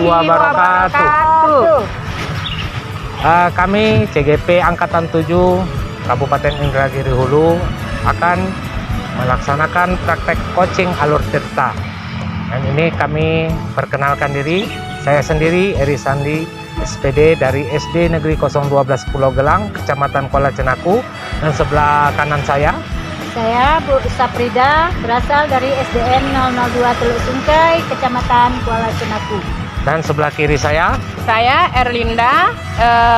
wabarakatuh. Kami CGP Angkatan 7 Kabupaten Indragiri Hulu akan melaksanakan praktek coaching alur tirta. Dan ini kami perkenalkan diri. Saya sendiri Eri Sandi, SPD dari SD Negeri 012 Pulau Gelang, Kecamatan Kuala Cenaku. Dan sebelah kanan saya Bu Saprida, berasal dari SDN 002 Teluk Sungkai, Kecamatan Kuala Cenaku. Dan sebelah kiri saya Erlinda,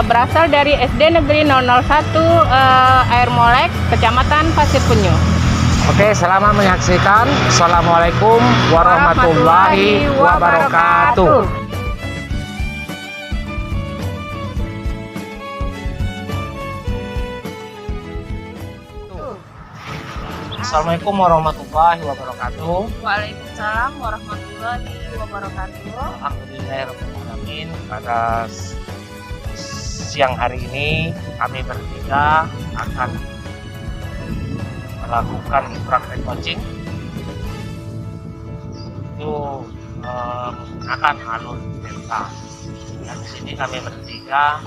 berasal dari SD Negeri 001 Air Molek, Kecamatan Pasir Penyu. Oke, selamat menyaksikan. Assalamualaikum warahmatullahi wabarakatuh. Assalamualaikum warahmatullahi wabarakatuh. Waalaikumsalam warahmatullahi wabarakatuh. Alhamdulillahirrahmanirrahim. Pada siang hari ini kami bertiga akan melakukan praktek coaching. Itu menggunakan alur tirta. Dan di sini kami bertiga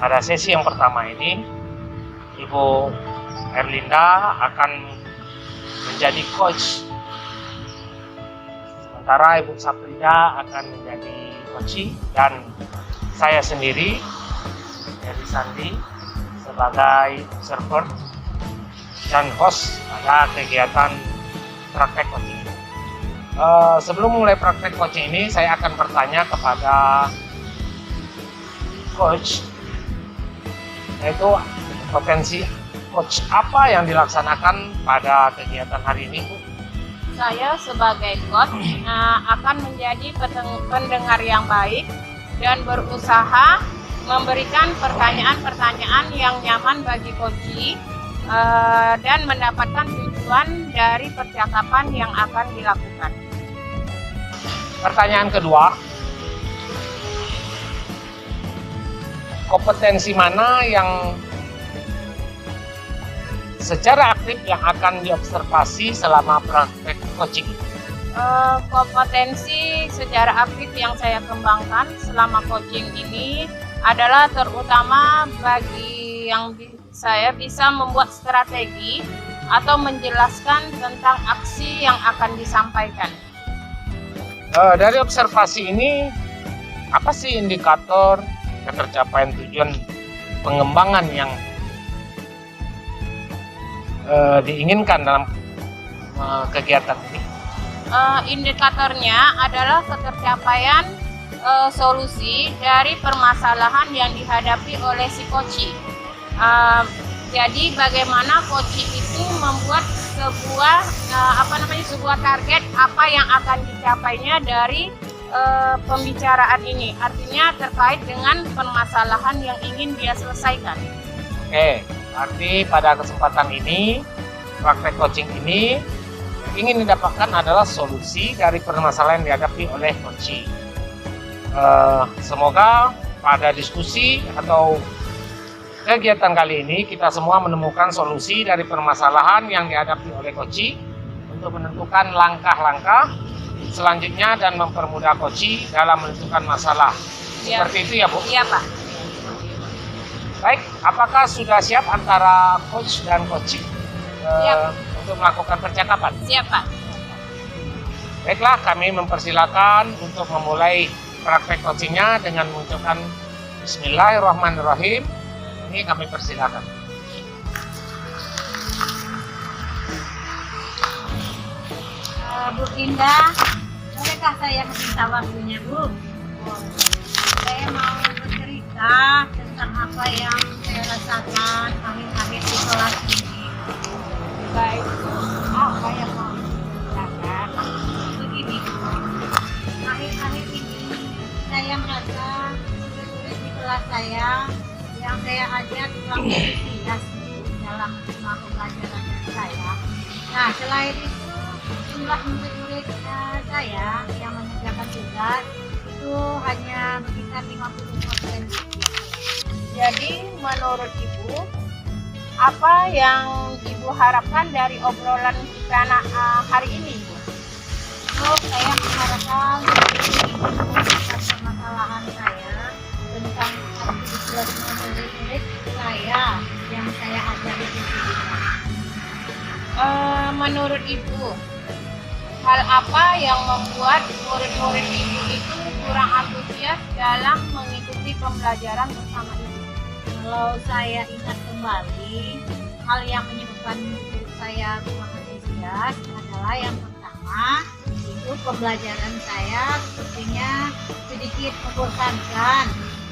pada sesi yang pertama ini Ibu Erlinda akan menjadi coach, sementara Ibu Saprida akan menjadi coach, dan saya sendiri Eri Sandi sebagai observer dan host pada kegiatan praktek coaching. Sebelum mulai praktek coaching ini, saya akan bertanya kepada coach, yaitu potensi coach apa yang dilaksanakan pada kegiatan hari ini, Bu? Saya sebagai coach akan menjadi pendengar yang baik dan berusaha memberikan pertanyaan-pertanyaan yang nyaman bagi coach dan mendapatkan tujuan dari percakapan yang akan dilakukan. Pertanyaan kedua, kompetensi mana yang secara aktif yang akan diobservasi selama praktek coaching? Kompetensi secara aktif yang saya kembangkan selama coaching ini adalah terutama bagi yang saya bisa membuat strategi atau menjelaskan tentang aksi yang akan disampaikan. Dari observasi ini, apa sih indikator ketercapaian tujuan pengembangan yang diinginkan dalam kegiatan ini? Indikatornya adalah ketercapaian solusi dari permasalahan yang dihadapi oleh si coach. Jadi bagaimana coach itu membuat sebuah target apa yang akan dicapainya dari pembicaraan ini. Artinya terkait dengan permasalahan yang ingin dia selesaikan. Oke. Arti pada kesempatan ini, praktek coaching ini ingin didapatkan adalah solusi dari permasalahan yang dihadapi oleh coach. Semoga pada diskusi atau kegiatan kali ini kita semua menemukan solusi dari permasalahan yang dihadapi oleh coach untuk menentukan langkah-langkah selanjutnya dan mempermudah coach dalam menentukan masalah. Ya. Seperti itu ya, Bu? Iya, Pak. Baik, apakah sudah siap antara coach dan coaching untuk melakukan percakapan? Siap, Pak. Baiklah, kami mempersilakan untuk memulai praktek coachingnya dengan mengucapkan Bismillahirrahmanirrahim. Ini kami persilakan. Bu Indah, bolehkah saya meminta waktunya, Bu? Saya mau bercerita tentang apa yang saya rasakan akhir-akhir di kelas ini. Baik. Apa yang mau diceritakan? Begini, akhir-akhir ini saya merasa murid-murid di kelas saya yang saya ajar kurang antusias dalam pembelajaran saya. Nah, selain itu jumlah murid-murid saya yang mengerjakan tugas itu hanya berkisar 50%. Jadi menurut Ibu, apa yang Ibu harapkan dari obrolan kita hari ini, Bu? Saya mengharapkan bakal menjelaskan permasalahan saya tentang aktivitas murid-murid saya yang saya ajari di sini. Menurut Ibu, hal apa yang membuat murid-murid Ibu itu kurang antusias dalam mengikuti pembelajaran bersama Ibu? Kalau saya ingat kembali, hal yang menyebabkan saya kurang antusias adalah yang pertama, itu pembelajaran saya sepertinya sedikit membosankan,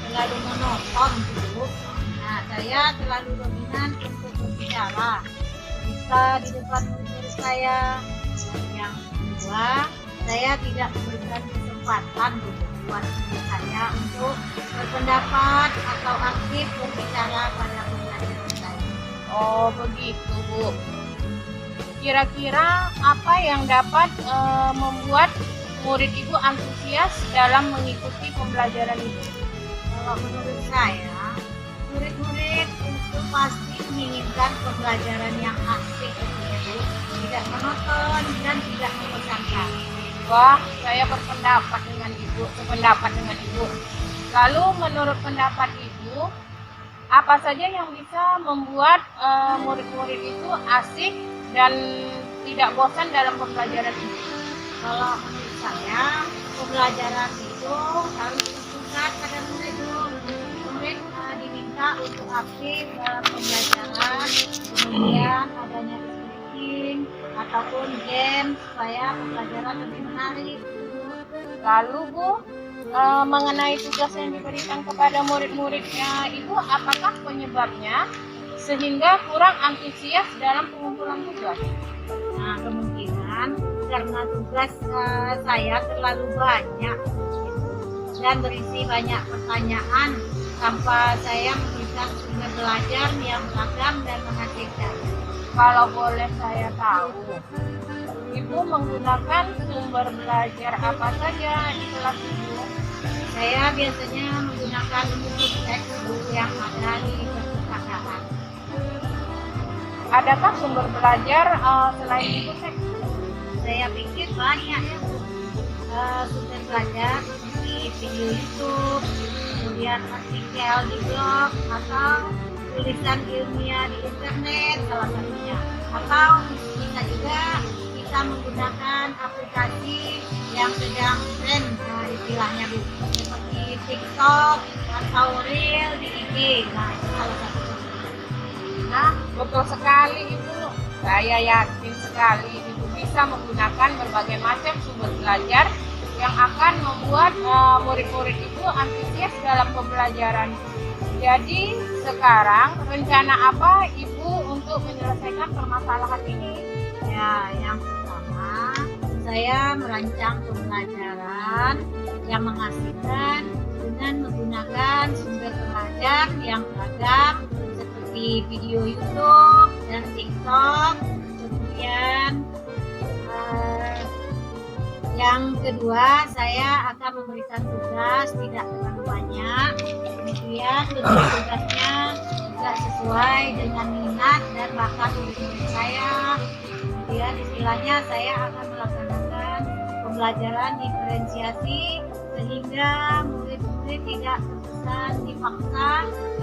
terlalu monoton gitu. Nah, saya terlalu dominan untuk berbicara, bisa di depan murid saya. Yang kedua, saya tidak memberikan kesempatan buat murid saya untuk berpendapat atau aktif berbicara pada pembelajaran saya. Oh begitu Bu. Kira-kira apa yang dapat membuat murid Ibu antusias dalam mengikuti pembelajaran itu? Kalau menurut saya, murid-murid itu pasti menginginkan pembelajaran yang asik, tidak monoton dan tidak membosankan. Wah, saya sependapat dengan Ibu. Lalu menurut pendapat Ibu, apa saja yang bisa membuat murid-murid itu asik dan tidak bosan dalam pembelajaran ini? Kalau menurut saya, pembelajaran itu harus diberikan pada murid. Murid diminta untuk aktif dalam pembelajaran, kemudian adanya speaking ataupun game supaya pembelajaran lebih menarik. Lalu Bu, mengenai tugas yang diberikan kepada murid-muridnya itu apakah penyebabnya sehingga kurang antusias dalam pengumpulan tugas? Nah, kemungkinan karena tugas saya terlalu banyak dan berisi banyak pertanyaan tanpa saya memberikan sumber belajar yang beragam dan mengasihkan. Kalau boleh saya tahu, Ibu menggunakan sumber belajar apa saja di kelas Ibu? Saya biasanya menggunakan buku teks yang ada di perpustakaan. Adakah sumber belajar selain buku teks? Saya pikir banyak ya sumber belajar seperti video YouTube, kemudian artikel di blog atau tulisan ilmiah di internet salah satunya. Atau bisa juga kita menggunakan aplikasi yang sedang tren istilahnya Bu, seperti TikTok atau Reel di IG. Nah, itu salah satu. Nah, betul sekali Ibu. Saya yakin sekali Ibu bisa menggunakan berbagai macam sumber belajar yang akan membuat murid-murid Ibu antusias dalam pembelajaran. Jadi, sekarang rencana apa Ibu untuk menyelesaikan permasalahan ini? Ya, yang pertama, saya merancang pembelajaran yang mengasihkan dengan menggunakan sumber belajar yang beragam seperti video YouTube dan TikTok. Kemudian yang kedua, saya akan memberikan tugas tidak terlalu banyak. Kemudian bentuk tugasnya juga sesuai dengan minat dan bakat murid-murid saya. Kemudian istilahnya saya akan melaksanakan pembelajaran diferensiasi sehingga murid-murid tidak terkesan dipaksa,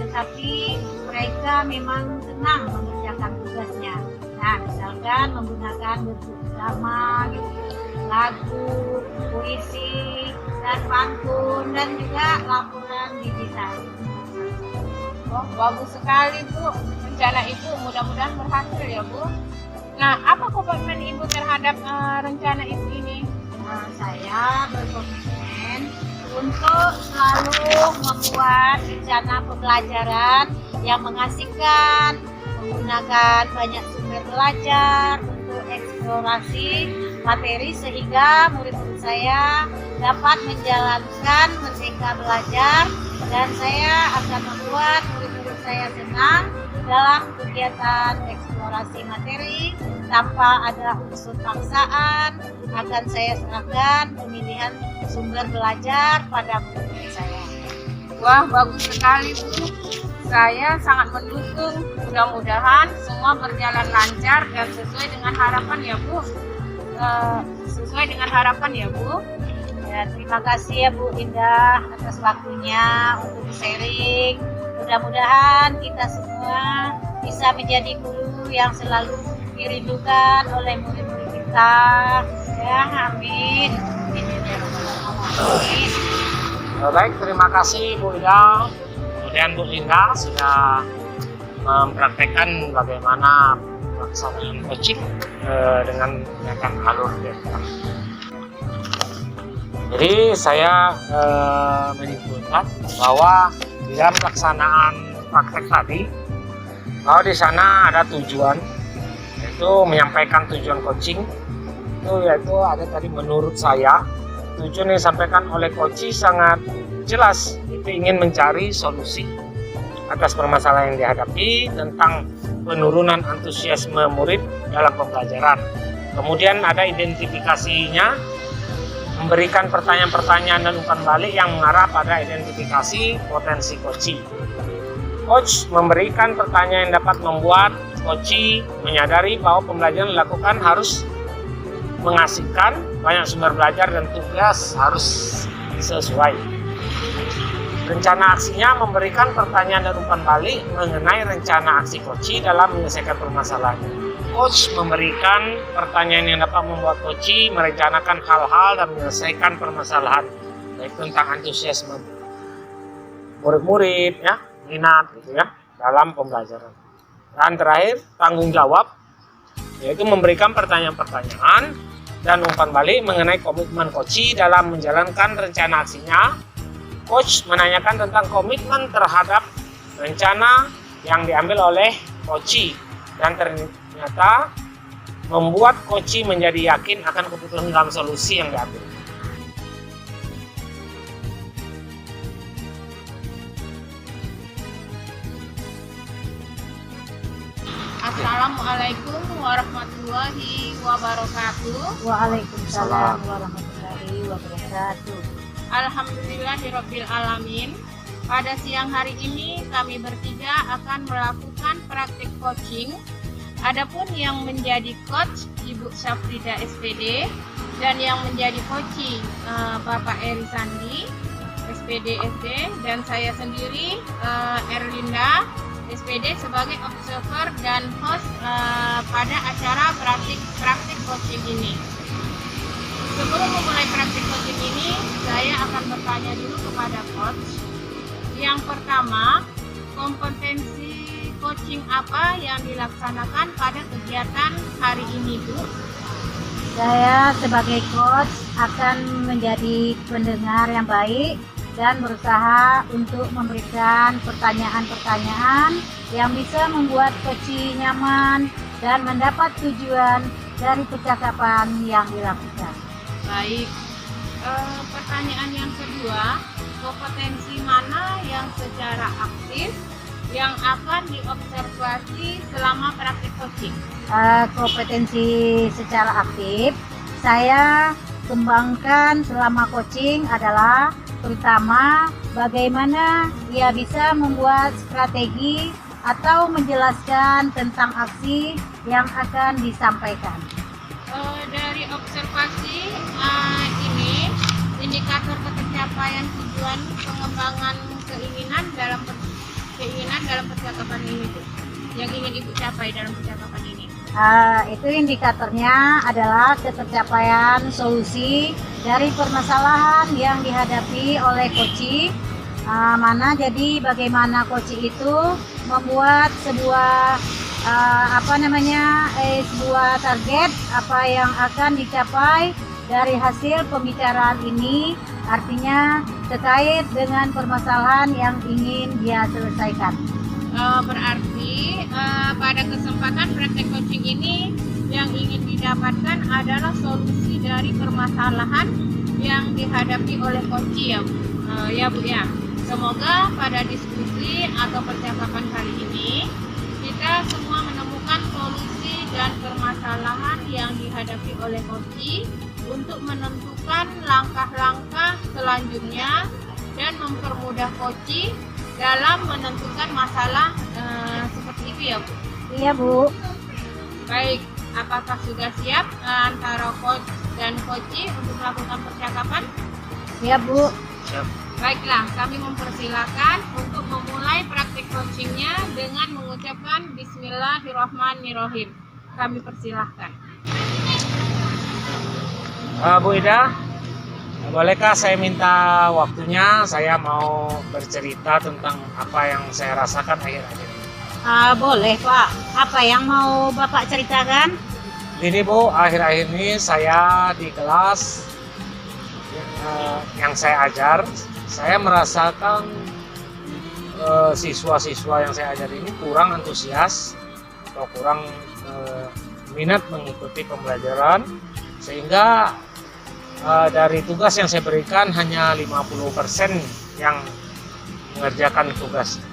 tetapi mereka memang senang mengerjakan tugasnya. Nah, misalkan menggunakan bentuk drama, gitu, lagu, puisi, dan pantun, dan juga laporan digital. Oh, bagus sekali Bu. Rencana Ibu mudah-mudahan berhasil ya Bu. Nah, apa komitmen Ibu terhadap rencana Ibu ini? Nah, saya berkomitmen untuk selalu membuat rencana pembelajaran yang mengasihkan, menggunakan banyak sumber belajar untuk eksplorasi materi sehingga murid-murid saya dapat menjalankan merdeka belajar, dan saya akan membuat murid-murid saya senang dalam kegiatan eksplorasi materi tanpa ada unsur paksaan. Akan saya serahkan pemilihan sumber belajar pada murid-murid saya. Wah, bagus sekali Bu. Saya sangat mendukung. Mudah-mudahan semua berjalan lancar dan sesuai dengan harapan ya Bu. Sesuai dengan harapan ya Bu. Ya, terima kasih ya Bu Indah atas waktunya untuk sharing. Mudah-mudahan kita semua bisa menjadi guru yang selalu dirindukan oleh murid-murid kita. Ya, amin. Amin. Baik, terima kasih Bu Indah. Kemudian Bu Indah sudah mempraktekkan bagaimana pelaksanaan coaching dengan menggunakan alur delta. Jadi saya menyimpulkan bahwa di dalam pelaksanaan praktek tadi, bahwa di sana ada tujuan, yaitu menyampaikan tujuan coaching. Itu yaitu ada tadi menurut saya tujuan yang disampaikan oleh coach sangat jelas, itu ingin mencari solusi atas permasalahan yang dihadapi tentang penurunan antusiasme murid dalam pembelajaran. Kemudian ada identifikasinya, memberikan pertanyaan-pertanyaan dan umpan balik yang mengarah pada identifikasi potensi coach. Coach memberikan pertanyaan yang dapat membuat coach menyadari bahwa pembelajaran dilakukan harus mengasihkan, banyak sumber belajar dan tugas harus sesuai. Rencana aksinya memberikan pertanyaan dan umpan balik mengenai rencana aksi coach dalam menyelesaikan permasalahan. Coach memberikan pertanyaan yang dapat membuat coach merencanakan hal-hal dan menyelesaikan permasalahan, baik tentang antusiasme murid-murid, ya, minat, gitu ya, dalam pembelajaran. Dan terakhir, tanggung jawab, yaitu memberikan pertanyaan-pertanyaan dan umpan balik mengenai komitmen coach dalam menjalankan rencana aksinya. Coach menanyakan tentang komitmen terhadap rencana yang diambil oleh coach dan ternyata membuat coach menjadi yakin akan keputusan dalam solusi yang diambil. Assalamualaikum warahmatullahi wabarakatuh. Waalaikumsalam warahmatullahi wabarakatuh. Alhamdulillahirabbil alamin. Pada siang hari ini kami bertiga akan melakukan praktik coaching. Adapun yang menjadi coach Ibu Syafrida SPD dan yang menjadi coach Bapak Eri Sandi SPD SD dan saya sendiri Erlinda SPD sebagai observer dan host pada acara praktik coaching ini. Sebelum memulai praktik coaching ini, saya akan bertanya dulu kepada coach. Yang pertama, kompetensi coaching apa yang dilaksanakan pada kegiatan hari ini, Bu? Saya sebagai coach akan menjadi pendengar yang baik dan berusaha untuk memberikan pertanyaan-pertanyaan yang bisa membuat coach nyaman dan mendapat tujuan dari percakapan yang dilakukan. Baik, pertanyaan yang kedua, kompetensi mana yang secara aktif yang akan diobservasi selama praktik coaching? Kompetensi secara aktif saya kembangkan selama coaching adalah terutama bagaimana dia bisa membuat strategi atau menjelaskan tentang aksi yang akan disampaikan. Dari observasi ini, indikator ketercapaian tujuan pengembangan keinginan dalam percakapan ini, yang ingin Ibu capai dalam percakapan ini. Itu indikatornya adalah ketercapaian solusi dari permasalahan yang dihadapi oleh coach. Jadi bagaimana coach itu membuat sebuah sebuah target apa yang akan dicapai dari hasil pembicaraan ini, artinya terkait dengan permasalahan yang ingin dia selesaikan. Berarti pada kesempatan praktek coaching ini yang ingin didapatkan adalah solusi dari permasalahan yang dihadapi oleh coach ya, Bu ya. Semoga pada diskusi atau percakapan kali ini kita semua menemukan solusi dan permasalahan yang dihadapi oleh coach untuk menentukan langkah-langkah selanjutnya dan mempermudah coach dalam menentukan masalah seperti itu ya, Bu? Iya, Bu. Baik, apakah sudah siap antara coach dan coach untuk melakukan percakapan? Siap, Bu. Siap. Baiklah, kami mempersilakan untuk memulai praktik coachingnya dengan mengucapkan Bismillahirrahmanirrahim. Kami persilahkan. Bu Ida, bolehkah saya minta waktunya? Saya mau bercerita tentang apa yang saya rasakan akhir-akhir ini. Boleh, Pak. Apa yang mau Bapak ceritakan? Ini Bu, akhir-akhir ini saya di kelas yang saya ajar, saya merasakan siswa-siswa yang saya ajar ini kurang antusias atau kurang minat mengikuti pembelajaran, sehingga dari tugas yang saya berikan hanya 50% yang mengerjakan tugas.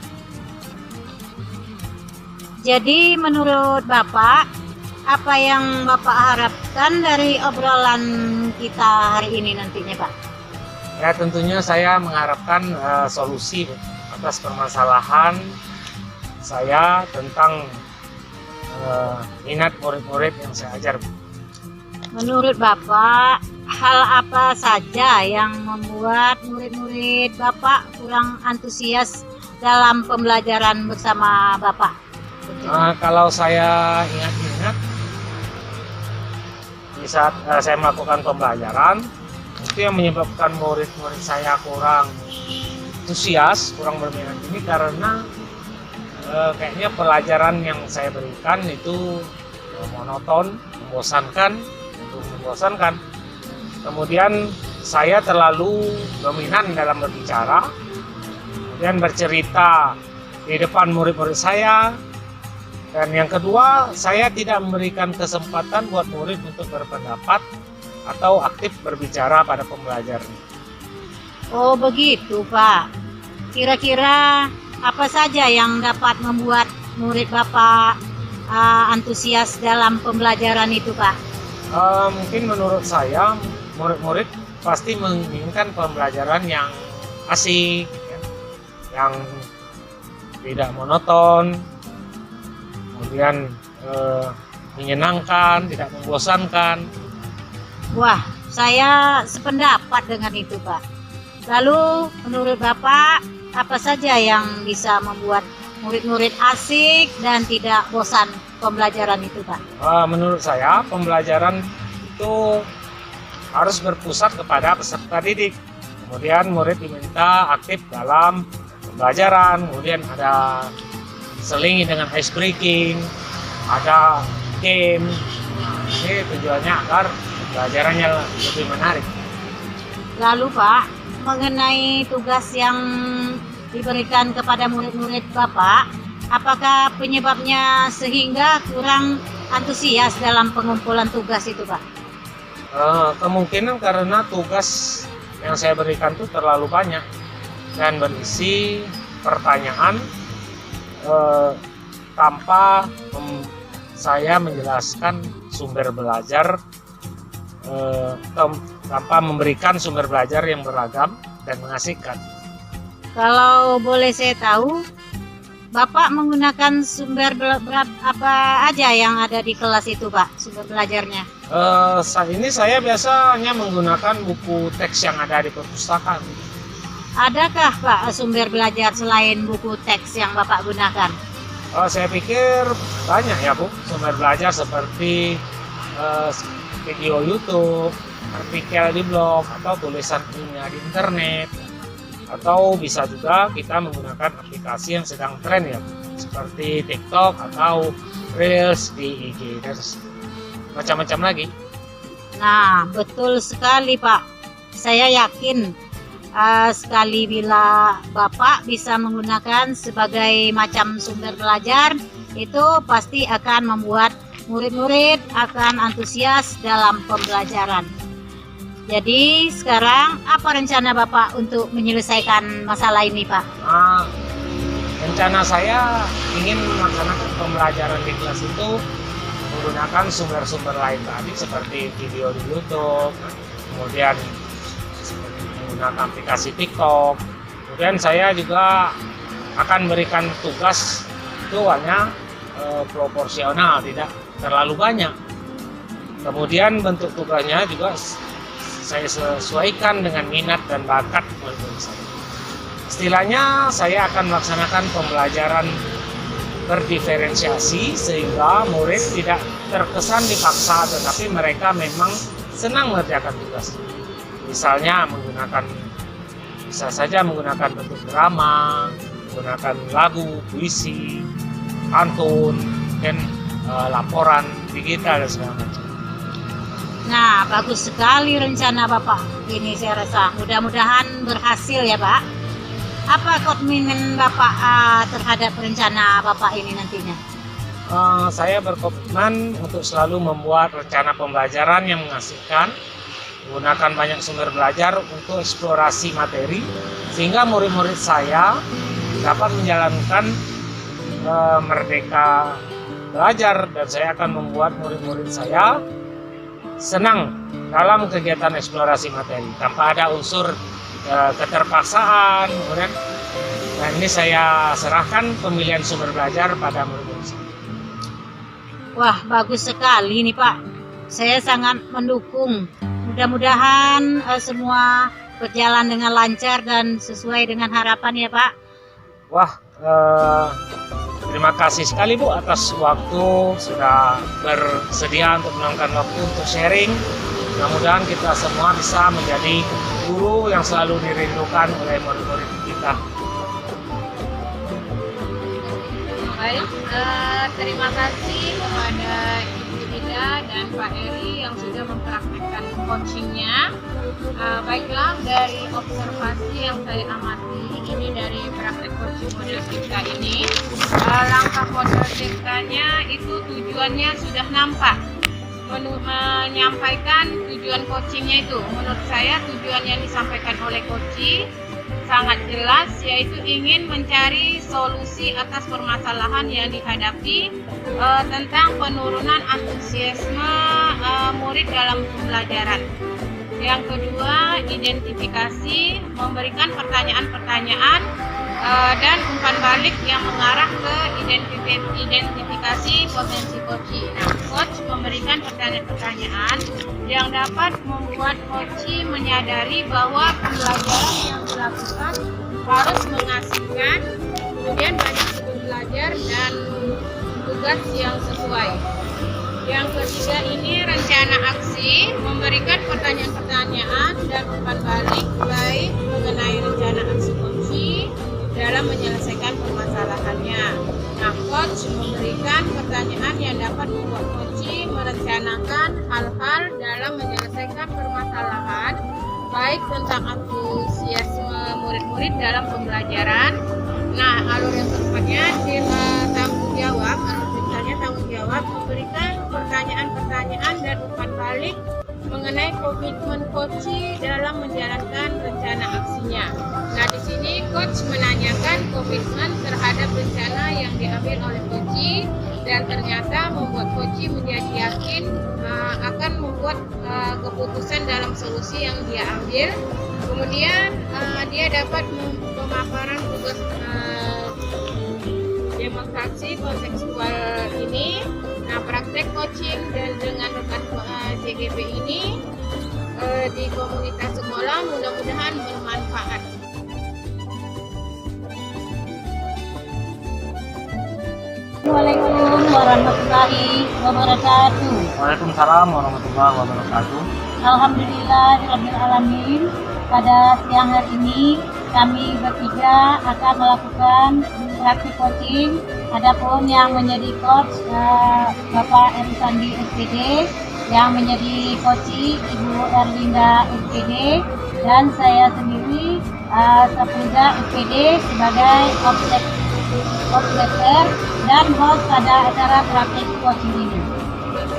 Jadi menurut Bapak, apa yang Bapak harapkan dari obrolan kita hari ini nantinya, Pak? Ya, tentunya saya mengharapkan solusi atas permasalahan saya tentang minat murid-murid yang saya ajar. Menurut Bapak, hal apa saja yang membuat murid-murid Bapak kurang antusias dalam pembelajaran bersama Bapak? Kalau saya ingat-ingat, di saat saya melakukan pembelajaran, itu yang menyebabkan murid-murid saya kurang antusias, kurang berminat ini karena kayaknya pelajaran yang saya berikan itu monoton, membosankan. Kemudian saya terlalu dominan dalam berbicara, kemudian bercerita di depan murid-murid saya. Dan yang kedua, saya tidak memberikan kesempatan buat murid untuk berpendapat atau aktif berbicara pada pembelajaran. Oh begitu, Pak. Kira-kira apa saja yang dapat membuat murid Bapak antusias dalam pembelajaran itu, Pak? Mungkin menurut saya, murid-murid pasti menginginkan pembelajaran yang asik, ya, yang tidak monoton, kemudian menyenangkan, tidak membosankan. Wah, saya sependapat dengan itu, Pak. Lalu menurut Bapak, apa saja yang bisa membuat murid-murid asik dan tidak bosan pembelajaran itu, Pak? Menurut saya, pembelajaran itu harus berpusat kepada peserta didik. Kemudian murid diminta aktif dalam pembelajaran, kemudian ada selingi dengan ice breaking, ada game. Ini tujuannya agar pembelajarannya lebih menarik. Lalu Pak, mengenai tugas yang diberikan kepada murid-murid Bapak, apakah penyebabnya sehingga kurang antusias dalam pengumpulan tugas itu, Pak? Kemungkinan karena tugas yang saya berikan itu terlalu banyak dan berisi pertanyaan tanpa saya menjelaskan sumber belajar, tanpa memberikan sumber belajar yang beragam dan mengasihkan. Kalau boleh saya tahu, Bapak menggunakan sumber apa aja yang ada di kelas itu, Pak, sumber belajarnya? Saat ini saya biasanya menggunakan buku teks yang ada di perpustakaan. Adakah Pak sumber belajar selain buku teks yang Bapak gunakan? Saya pikir banyak ya Bu, sumber belajar seperti video YouTube, artikel di blog, atau tulisan ilmiah di internet, atau bisa juga kita menggunakan aplikasi yang sedang tren ya, seperti TikTok atau Reels di IG dan macam-macam lagi. Nah, betul sekali Pak. Saya yakin sekali bila Bapak bisa menggunakan sebagai macam sumber belajar, itu pasti akan membuat murid-murid akan antusias dalam pembelajaran. Jadi sekarang apa rencana Bapak untuk menyelesaikan masalah ini, Pak? Rencana saya ingin melaksanakan pembelajaran di kelas itu menggunakan sumber-sumber lain tadi seperti video di YouTube, kemudian menggunakan aplikasi TikTok. Kemudian saya juga akan berikan tugas itu hanya proporsional, tidak terlalu banyak. Kemudian bentuk tugasnya juga saya sesuaikan dengan minat dan bakat murid-murid saya. Istilahnya saya akan melaksanakan pembelajaran berdiferensiasi sehingga murid tidak terkesan dipaksa, tetapi mereka memang senang mengerjakan tugas. Misalnya bisa saja menggunakan bentuk drama, menggunakan lagu, puisi, pantun, dan laporan digital dan segala macam. Nah, bagus sekali rencana Bapak. Ini saya rasa mudah-mudahan berhasil ya Pak. Apa komitmen Bapak terhadap rencana Bapak ini nantinya? Saya berkomitmen untuk selalu membuat rencana pembelajaran yang mengasihkan, menggunakan banyak sumber belajar untuk eksplorasi materi, sehingga murid-murid saya dapat menjalankan merdeka belajar, dan saya akan membuat murid-murid saya senang dalam kegiatan eksplorasi materi tanpa ada unsur keterpaksaan. Kemudian, nah ini saya serahkan pemilihan sumber belajar pada murid-murid saya. Wah, bagus sekali nih Pak. Saya sangat mendukung. Mudah-mudahan semua berjalan dengan lancar dan sesuai dengan harapan ya Pak. Wah, terima kasih sekali Bu atas waktu, sudah bersedia untuk meluangkan waktu untuk sharing. Mudah-mudahan kita semua bisa menjadi guru yang selalu dirindukan oleh murid-murid kita. Baik, terima kasih kepada Ibu Ida dan Pak Eri yang sudah mempraktekkan coachingnya. Baiklah, dari observasi yang saya amati ini dari praktek coaching model kita ini, langkah model ceritanya itu tujuannya sudah nampak. Menyampaikan tujuan coachingnya itu, menurut saya tujuan yang disampaikan oleh coaching sangat jelas, yaitu ingin mencari solusi atas permasalahan yang dihadapi tentang penurunan antusiasme murid dalam pembelajaran. Yang kedua, identifikasi, memberikan pertanyaan-pertanyaan dan umpan balik yang mengarah ke identifikasi potensi coach. Nah, coach memberikan pertanyaan-pertanyaan yang dapat membuat coach menyadari bahwa pembelajaran yang dilakukan harus mengasihkan, kemudian banyak belajar dan tugas yang sesuai. Yang ketiga ini rencana aksi, memberikan pertanyaan-pertanyaan dan umpan balik baik mengenai rencana aksi coach dalam menyelesaikan permasalahannya. Nah, coach memberikan pertanyaan yang dapat membuat coach merencanakan hal-hal dalam menyelesaikan permasalahan, baik tentang antusiasme murid-murid dalam pembelajaran. Nah, alur yang keempatnya tanggung jawab, tanggung jawab memberikan pertanyaan-pertanyaan dan umpan balik mengenai komitmen coach dalam menjalankan rencana aksinya. Nah, di sini coach menanyakan komitmen terhadap rencana yang diambil oleh coach, dan ternyata membuat coach menjadi yakin akan membuat keputusan dalam solusi yang dia ambil. Kemudian dia dapat pemaparan tugas demonstrasi kontekstual ini. Nah, praktek coaching dan dengan rekan JGP ini di komunitas sekolah mudah-mudahan bermanfaat. Assalamualaikum warahmatullahi wabarakatuh. Waalaikumsalam warahmatullahi wabarakatuh. Alhamdulillahirrahmanirrahim. Pada siang hari ini kami bertiga akan melakukan praktik coaching. Adapun yang menjadi coach Bapak Eri Sandi SPD, yang menjadi coach Ibu Erlinda SPD, dan saya sendiri Sapulga SPD sebagai observer dan host pada acara praktik coaching ini.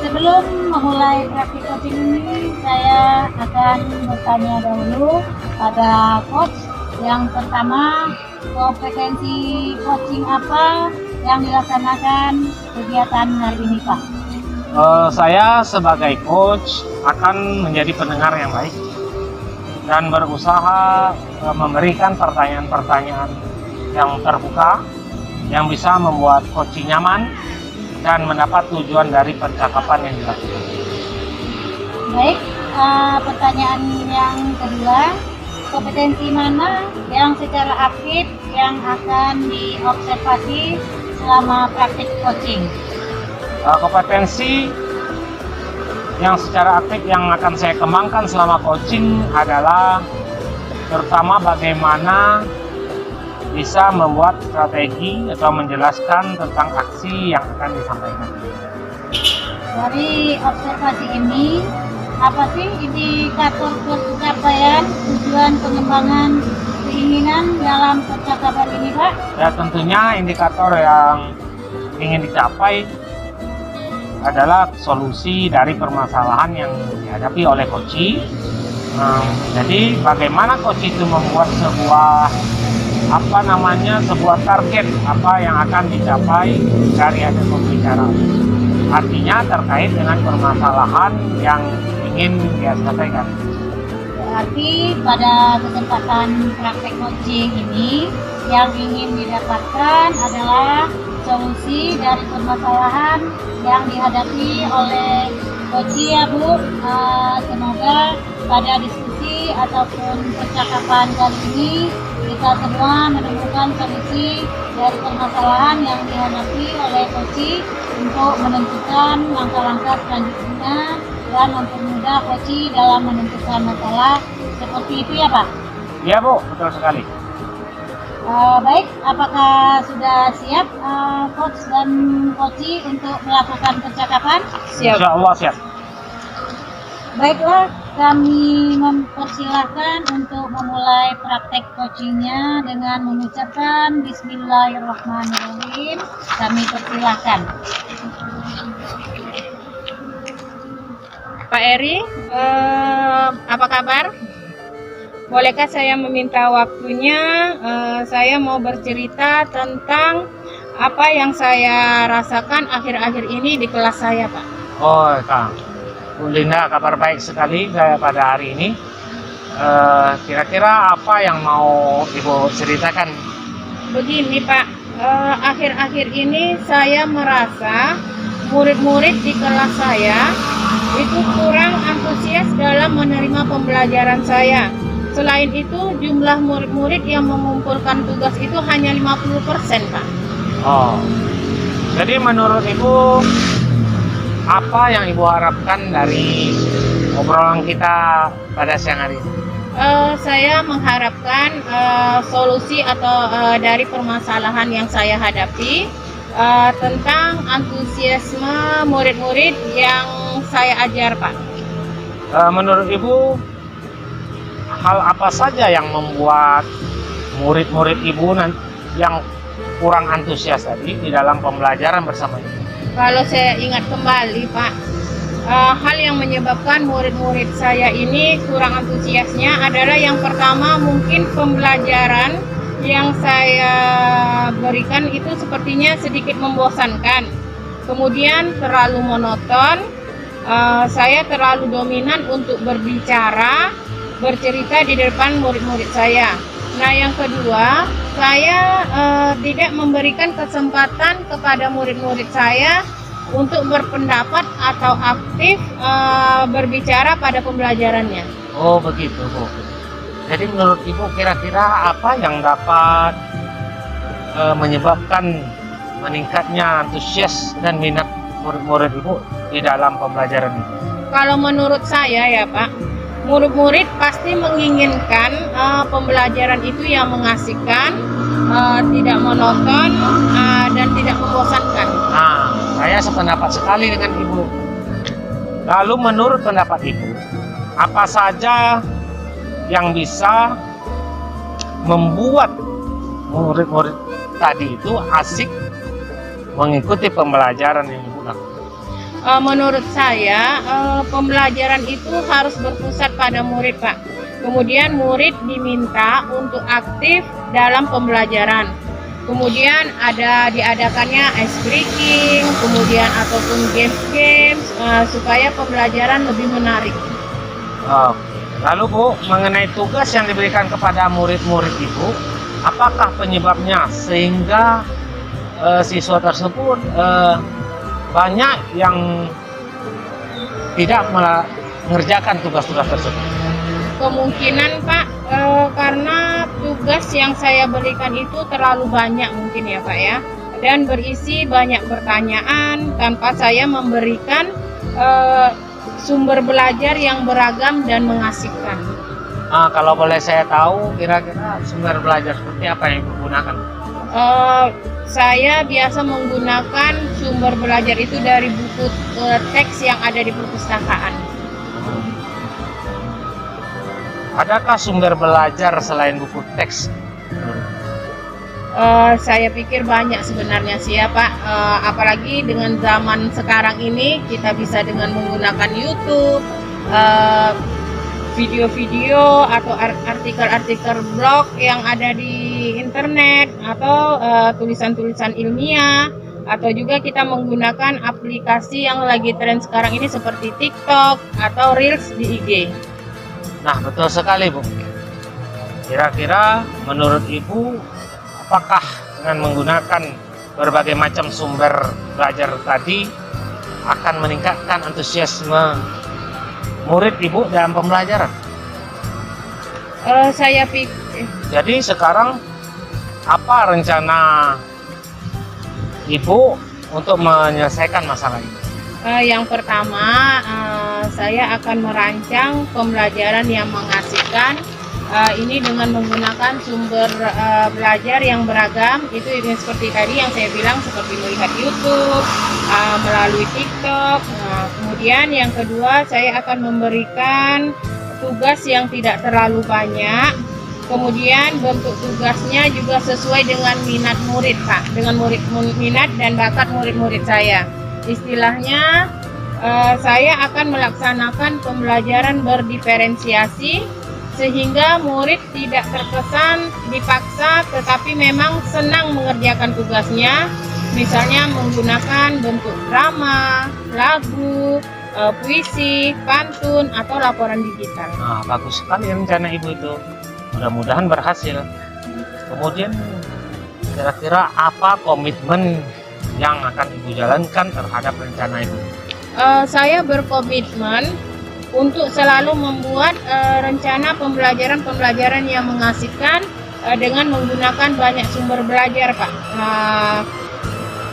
Sebelum memulai praktik coaching ini, saya akan bertanya dahulu pada coach. Yang pertama, kompetensi coaching apa yang dilaksanakan kegiatan hari ini, Pak? Saya sebagai coach akan menjadi pendengar yang baik dan berusaha memberikan pertanyaan-pertanyaan yang terbuka yang bisa membuat coach nyaman dan mendapat tujuan dari percakapan yang dilakukan. Baik, pertanyaan yang kedua, kompetensi mana yang secara aktif yang akan diobservasi selama praktik coaching? Kompetensi yang secara aktif yang akan saya kembangkan selama coaching adalah terutama bagaimana bisa membuat strategi atau menjelaskan tentang aksi yang akan disampaikan. Dari observasi ini, apa sih indikator pencapaian tujuan pengembangan keinginan dalam percakapan ini, Pak? Ya, tentunya indikator yang ingin dicapai adalah solusi dari permasalahan yang dihadapi oleh coach. Jadi bagaimana coach itu membuat sebuah sebuah target apa yang akan dicapai dari hasil pembicaraan. Artinya terkait dengan permasalahan yang ingin dia selesaikan. Berarti pada kesempatan praktek coaching ini yang ingin didapatkan adalah solusi dari permasalahan yang dihadapi oleh coach ya Bu. Semoga pada diskusi ataupun percakapan kali ini kita semua menemukan solusi dari permasalahan yang dihadapi oleh coach untuk menentukan langkah-langkah selanjutnya dan mempermudah coach dalam menentukan masalah. Seperti itu ya Pak? Iya Bu, betul sekali. Baik, apakah sudah siap coach dan coach untuk melakukan percakapan? Siap. Insya Allah siap. Baiklah, kami mempersilahkan untuk memulai praktek coachingnya dengan mengucapkan Bismillahirrahmanirrahim. Kami persilahkan. Pak Eri, apa kabar? Bolehkah saya meminta waktunya? Saya mau bercerita tentang apa yang saya rasakan akhir-akhir ini di kelas saya, Pak. Oh, Kang. Bu Linda, kabar baik sekali saya pada hari ini. Kira-kira apa yang mau Ibu ceritakan? Begini, Pak. Akhir-akhir ini saya merasa murid-murid di kelas saya itu kurang antusias dalam menerima pembelajaran saya. Selain itu, jumlah murid-murid yang mengumpulkan tugas itu hanya 50%, Pak. Oh, jadi menurut Ibu, apa yang Ibu harapkan dari obrolan kita pada siang hari ini? Saya mengharapkan solusi atau dari permasalahan yang saya hadapi tentang antusiasme murid-murid yang saya ajar, Pak. Menurut Ibu, hal apa saja yang membuat murid-murid Ibu yang kurang antusias tadi di dalam pembelajaran bersama Ibu? Kalau saya ingat kembali, Pak, hal yang menyebabkan murid-murid saya ini kurang antusiasnya adalah yang pertama mungkin pembelajaran yang saya berikan itu sepertinya sedikit membosankan. Kemudian terlalu monoton, saya terlalu dominan untuk bercerita di depan murid-murid saya. Nah, yang kedua, saya tidak memberikan kesempatan kepada murid-murid saya untuk berpendapat atau aktif berbicara pada pembelajarannya. Oh, begitu, Bu. Jadi menurut Ibu kira-kira apa yang dapat menyebabkan meningkatnya antusias dan minat murid-murid Ibu di dalam pembelajaran itu? Kalau menurut saya ya Pak, murid-murid pasti menginginkan pembelajaran itu yang mengasihkan, tidak monoton, dan tidak membosankan. Nah, saya sependapat sekali dengan Ibu. Lalu menurut pendapat Ibu, apa saja yang bisa membuat murid-murid tadi itu asik mengikuti pembelajaran yang Ibu lakukan? Menurut saya, pembelajaran itu harus berpusat pada murid, Pak. Kemudian murid diminta untuk aktif dalam pembelajaran. Kemudian diadakannya ice breaking, kemudian ataupun games-games supaya pembelajaran lebih menarik. Oke. Lalu Bu, mengenai tugas yang diberikan kepada murid-murid Ibu, apakah penyebabnya sehingga siswa tersebut banyak yang mengerjakan tugas-tugas tersebut? Kemungkinan Pak, karena tugas yang saya berikan itu terlalu banyak mungkin ya Pak ya, dan berisi banyak pertanyaan tanpa saya memberikan sumber belajar yang beragam dan mengasihkan. Nah, kalau boleh saya tahu, kira-kira sumber belajar seperti apa yang Ibu gunakan? Saya biasa menggunakan sumber belajar itu dari buku teks yang ada di perpustakaan. Adakah sumber belajar selain buku teks? Saya pikir banyak sebenarnya sih ya Pak, apalagi dengan zaman sekarang ini kita bisa dengan menggunakan YouTube, video-video atau artikel-artikel blog yang ada di internet, atau tulisan-tulisan ilmiah, atau juga kita menggunakan aplikasi yang lagi tren sekarang ini seperti TikTok atau Reels di IG. Nah, betul sekali Bu. Kira-kira menurut Ibu, apakah dengan menggunakan berbagai macam sumber belajar tadi akan meningkatkan antusiasme murid Ibu dalam pembelajaran? Saya pikir. Jadi sekarang apa rencana Ibu untuk menyelesaikan masalah ini? Yang pertama, saya akan merancang pembelajaran yang mengasihkan. Ini dengan menggunakan sumber belajar yang beragam, itu seperti tadi yang saya bilang, seperti melihat YouTube, melalui TikTok. Kemudian yang kedua, saya akan memberikan tugas yang tidak terlalu banyak. Kemudian bentuk tugasnya juga sesuai dengan minat murid Pak, dengan minat dan bakat murid-murid saya. Istilahnya, saya akan melaksanakan pembelajaran berdiferensiasi sehingga murid tidak terkesan dipaksa, tetapi memang senang mengerjakan tugasnya, misalnya menggunakan bentuk drama, lagu, puisi, pantun, atau laporan digital. Nah, bagus sekali rencana Ibu itu. Mudah-mudahan berhasil. Kemudian kira-kira apa komitmen yang akan Ibu jalankan terhadap rencana itu? Saya berkomitmen untuk selalu membuat rencana pembelajaran yang mengasihkan dengan menggunakan banyak sumber belajar Pak.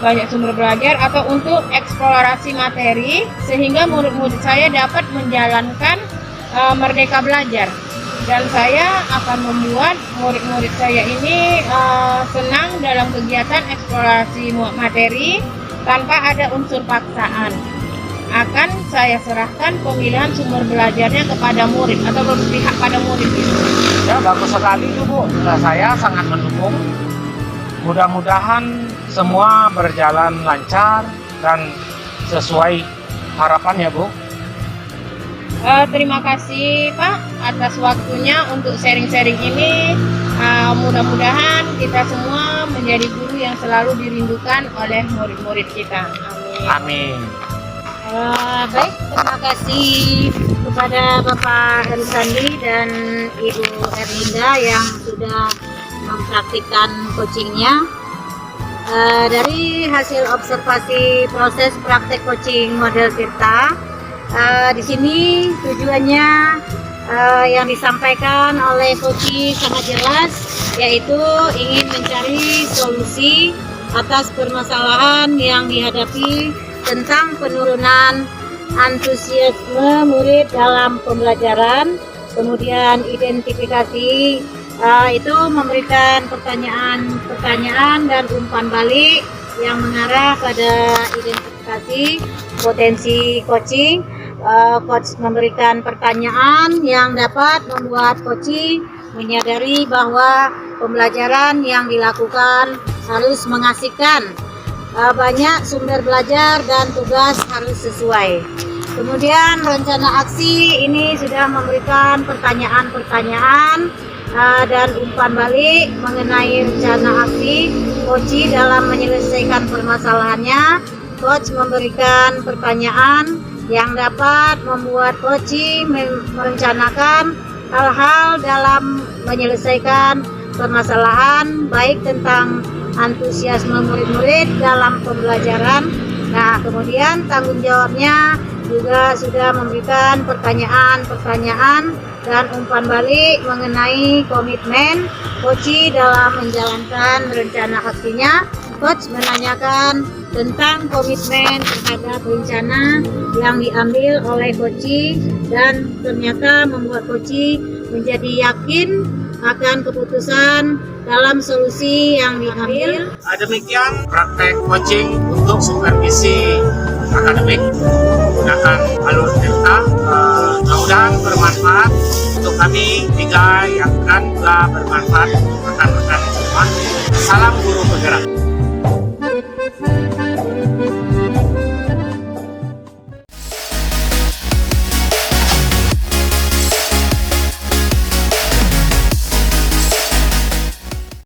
Banyak sumber belajar atau untuk eksplorasi materi sehingga murid-murid saya dapat menjalankan merdeka belajar. Dan saya akan membuat murid-murid saya ini senang dalam kegiatan eksplorasi materi tanpa ada unsur paksaan. Akan saya serahkan pemilihan sumber belajarnya kepada murid atau berpihak pada murid itu. Ya, bagus sekali itu Bu. Saya sangat mendukung. Mudah-mudahan semua berjalan lancar dan sesuai harapan ya Bu. Terima kasih Pak atas waktunya untuk sharing-sharing ini. Mudah-mudahan kita semua menjadi guru yang selalu dirindukan oleh murid-murid kita. Amin. Amin. Baik, terima kasih kepada Bapak Erisandi dan Ibu Erlinda yang sudah mempraktikkan coachingnya. Dari hasil observasi proses praktek coaching model Tirta, di sini tujuannya yang disampaikan oleh Koci sangat jelas, yaitu ingin mencari solusi atas permasalahan yang dihadapi tentang penurunan antusiasme murid dalam pembelajaran. Kemudian identifikasi itu memberikan pertanyaan dan umpan balik yang mengarah pada identifikasi potensi coaching. Coach memberikan pertanyaan yang dapat membuat coach menyadari bahwa pembelajaran yang dilakukan harus mengasihkan. Banyak sumber belajar dan tugas harus sesuai. Kemudian rencana aksi ini sudah memberikan pertanyaan-pertanyaan dan umpan balik mengenai rencana aksi coach dalam menyelesaikan permasalahannya. Coach memberikan pertanyaan yang dapat membuat coach merencanakan hal-hal dalam menyelesaikan permasalahan, baik tentang antusiasme murid-murid dalam pembelajaran. Nah, kemudian tanggung jawabnya juga sudah memberikan pertanyaan-pertanyaan dan umpan balik mengenai komitmen Koci dalam menjalankan rencana aksinya. Coach menanyakan tentang komitmen terhadap rencana yang diambil oleh Koci dan ternyata membuat Koci menjadi yakin akan keputusan dalam solusi yang diambil. Demikian praktek coaching untuk supervisi akademik menggunakan alur Tirta. Mudah-mudahan bermanfaat untuk kami tiga yang akan juga bermanfaat untuk rekan-rekan semua. Salam guru penggerak.